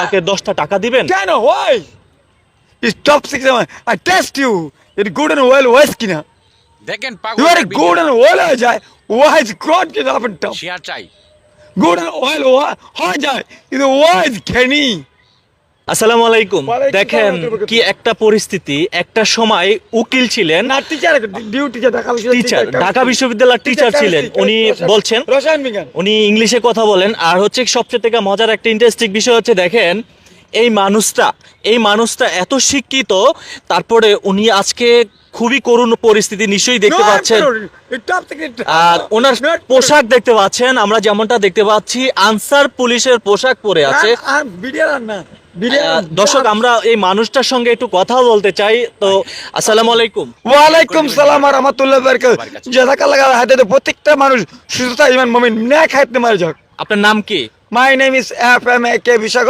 আমাকে 10টা টাকা দিবেন? কেন why is top 6 I test you it good and well wise কিনা দেখেন you are good and well হয়ে যায় wise god get up and top share চাই। good and well হয়ে যায় কিন্তু wise জ্ঞানী আসসালামু আলাইকুম। ওয়ালাইকুম দেখেন সালাম। কি একটা পরিস্থিতি, একটা সময় উকিল ছিলেন, না teacher duty Dhaka teacher, Dhaka বিশ্ববিদ্যালয়ের টিচার ছিলেন। উনি বলছেন, রসায়ন বিজ্ঞান উনি ইংলিশে কথা বলেন। আর হচ্ছে সবচেয়ে থেকে মজার একটা ইন্টারেস্টিং বিষয় হচ্ছে দেখেন এই মানুষটা এত শিক্ষিত, তারপরে উনি আজকে খুবই করুণ পরিস্থিতি নিশ্চয়ই দেখতে পাচ্ছেন। আর ওনার পোশাক দেখতে পাচ্ছেন, আমরা যেমনটা দেখতে পাচ্ছি আনসার পুলিশের পোশাক পরে আছে। দর্শক, আমরা এই মানুষটার সঙ্গে একটু কথা বলতে চাই। তো আসসালামু আলাইকুম। ওয়ালাইকুম সালাম ওয়া রাহমাতুল্লাহি ওয়া বারাকাতুহু জাযাকাল্লাহু হায়দাতে প্রত্যেকটা মানুষ সুস্থতা ইমান মুমিন ন্যাক হায়াতে মারা যাক। আপনার নাম কি? My name is FM AK Bishakh